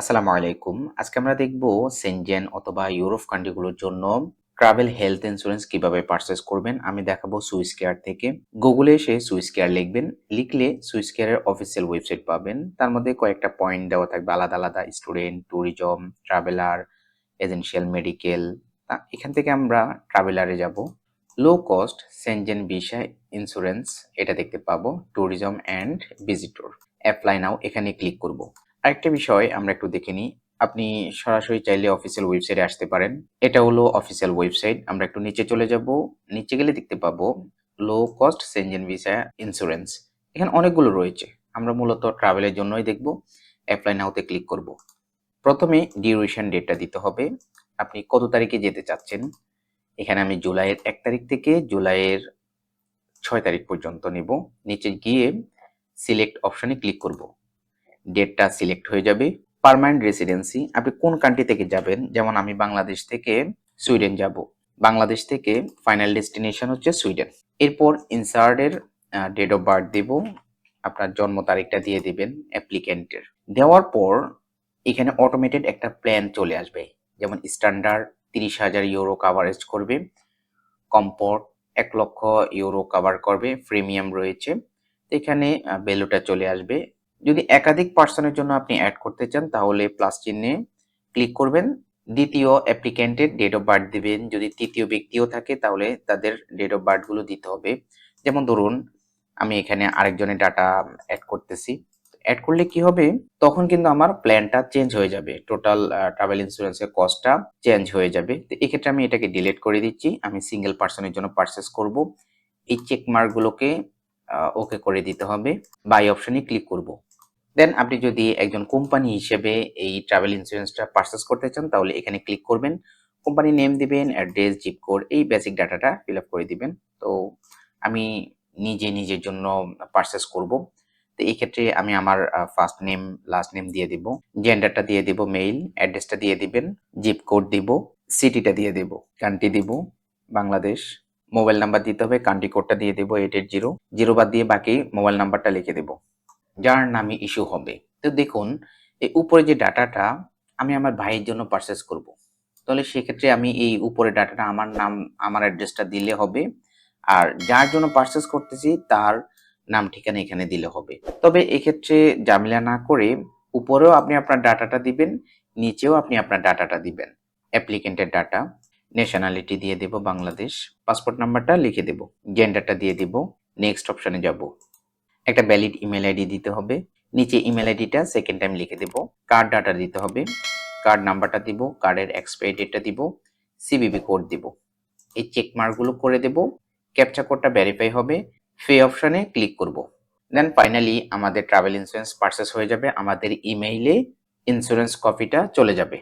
আসসালামু আলাইকুম। আজকে আমরা দেখব সেনজেন অথবা ইউরোপ কান্ট্রিগুলোর জন্য ট্রাভেল হেলথ ইন্স্যুরেন্স কিভাবে পারচেজ করবেন। আমি দেখাবো সুইস কেয়ার থেকে। গুগলে এসে সুইস কেয়ার লিখবেন। লিখলে সুইস কেয়ারের অফিসিয়াল ওয়েবসাইট পাবেন। তার মধ্যে কয়েকটা পয়েন্ট দেওয়া থাকবে আলাদা, আলাদা স্টুডেন্ট, ট্যুরিজম, ট্রাভেলার, এজেন্সিয়াল, মেডিকেল। এখান থেকে আমরা ট্রাভেলারে যাব। Low cost Shenzhen visa insurance এটা দেখতে পাবো। Tourism and visitor. অ্যাপ্লাই নাও এখানে ক্লিক করব। আরেকটা বিষয় আমরা একটু দেখে নিই। আপনি সরাসরি চাইলে অফিসিয়াল ওয়েবসাইটে আসতে পারেন। এটা হলো অফিসিয়াল ওয়েবসাইট। আমরা একটু নিচে চলে যাব। নিচে গেলে দেখতে পাবো low cost Shenzhen visa insurance. এখানে অনেকগুলো রয়েছে। আমরা মূলত ট্রাভেলের জন্যই দেখব। অ্যাপ্লাই নাওতে ক্লিক করব। প্রথমে ডিউরেশন ডেটটা দিতে হবে। আপনি কত তারিখে যেতে চাচ্ছেন। এখানে আমি জুলাইয়ের 1 তারিখ থেকে জুলাইয়ের 6 তারিখ পর্যন্ত নিব। নিচে গিয়ে সিলেক্ট অপশনে ক্লিক করব। ডেটটা সিলেক্ট হয়ে যাবে। পার্মানেন্ট রেসিডেন্সি আপনি কোন কান্ট্রি থেকে যাবেন, যেমন আমি বাংলাদেশ থেকে সুইডেন যাব। বাংলাদেশ থেকে ফাইনাল ডেস্টিনেশন হচ্ছে সুইডেন। এরপর ইনসার্টের ডেট অফ বার্থ দেব। আপনার জন্ম তারিখটা দিয়ে দিবেন অ্যাপ্লিক্যান্টের। দেওয়ার পর এখানে অটোমেটেড একটা প্ল্যান চলে আসবে, যেমন স্ট্যান্ডার্ড 30,000 ইউরো কাভারেজ করবে, কমফোর্ট 1,00,000 ইউরো কভার করবে, প্রিমিয়াম রয়েছে। এখানে ভ্যালুটা চলে আসবে। যদি একাধিক পার্সনের জন্য আপনি অ্যাড করতে চান তাহলে প্লাস চিহ্নে ক্লিক করবেন। দ্বিতীয় অ্যাপ্লিক্যান্টের ডেট অফ বার্থ দিবেন। যদি তৃতীয় ব্যক্তিও থাকে তাহলে তাদের ডেট অফ বার্থ গুলো দিতে হবে। যেমন ধরুন আমি এখানে আরেকজনের ডাটা অ্যাড করতেছি। অ্যাড করলে কি হবে, তখন কিন্তু আমার প্ল্যানটা চেঞ্জ হয়ে যাবে। টোটাল ট্রাভেল ইন্স্যুরেন্সের কস্টটা চেঞ্জ হয়ে যাবে। তো এক্ষেত্রে আমি এটাকে ডিলিট করে দিচ্ছি। আমি সিঙ্গেল পার্সনের জন্য পারচেস করব। এই চেক মার্ক গুলোকে ওকে করে দিতে হবে। বাই অপশনে ক্লিক করব। দেন আপনি যদি একজন কোম্পানি হিসেবে এই ট্রাভেল ইন্স্যুরেন্সটা পারচেস করতে চান তাহলে এখানে ক্লিক করবেন। কোম্পানি নেম দিবেন, অ্যাড্রেস, জিপ কোড, এই বেসিক ডাটাটা ফিল আপ করে দিবেন। তো আমি নিজের জন্য পারচেস করব। তো এই ক্ষেত্রে আমি আমার ফার্স্ট নেম, লাস্ট নেম দিয়ে দিব, জেন্ডারটা দিয়ে দিব মেইল, অ্যাড্রেসটা দিয়ে দিবেন, জিপ কোড দিব, সিটিটা দিয়ে দিব, কান্ট্রি দিব বাংলাদেশ, মোবাইল নাম্বার দিতে হবে, কান্ট্রি কোডটা দিয়ে দেব 880, জিরো বাদ দিয়ে বাকি মোবাইল নাম্বারটা লিখে দেব, যার নামে ইস্যু হবে। তো দেখুন এই উপরে যে ডাটাটা আমি আমার ভাইয়ের জন্য পারচেস করব। তাহলে সেক্ষেত্রে আমি এই উপরে ডাটাটা আমার নাম, আমার অ্যাড্রেসটা দিলে হবে। আর যার জন্য পারচেস করতেছি তার নাম ঠিকানা এখানে দিলে হবে। তবে এক্ষেত্রে ঝামেলা না করে উপরেও আপনি আপনার ডাটাটা দিবেন, নিচেও আপনি আপনার ডাটাটা দিবেন। অ্যাপ্লিকেন্টের ডাটা, ন্যাশনালিটি দিয়ে দেব বাংলাদেশ, পাসপোর্ট নাম্বারটা লিখে দেব, জেন্ডারটা দিয়ে দিব, নেক্সট অপশনে যাব। একটা ভ্যালিড ইমেল আইডি দিতে হবে। নিচে ইমেল আইডিটা সেকেন্ড টাইম লিখে দেব। কার্ড ডাটা দিতে হবে, কার্ড নাম্বারটা দিব, কার্ডের এক্সপায়ারি ডেটটা দিব, সিভিভি কোড দিব। এই চেক মার্কগুলো করে দেব। ক্যাপচা কোডটা ভেরিফাই হবে। পে অপশনে ক্লিক করব। দেন ফাইনালি আমাদের ট্রাভেল ইন্স্যুরেন্স পারচেস হয়ে যাবে। আমাদের ইমেইলে ইন্স্যুরেন্স কপিটা চলে যাবে।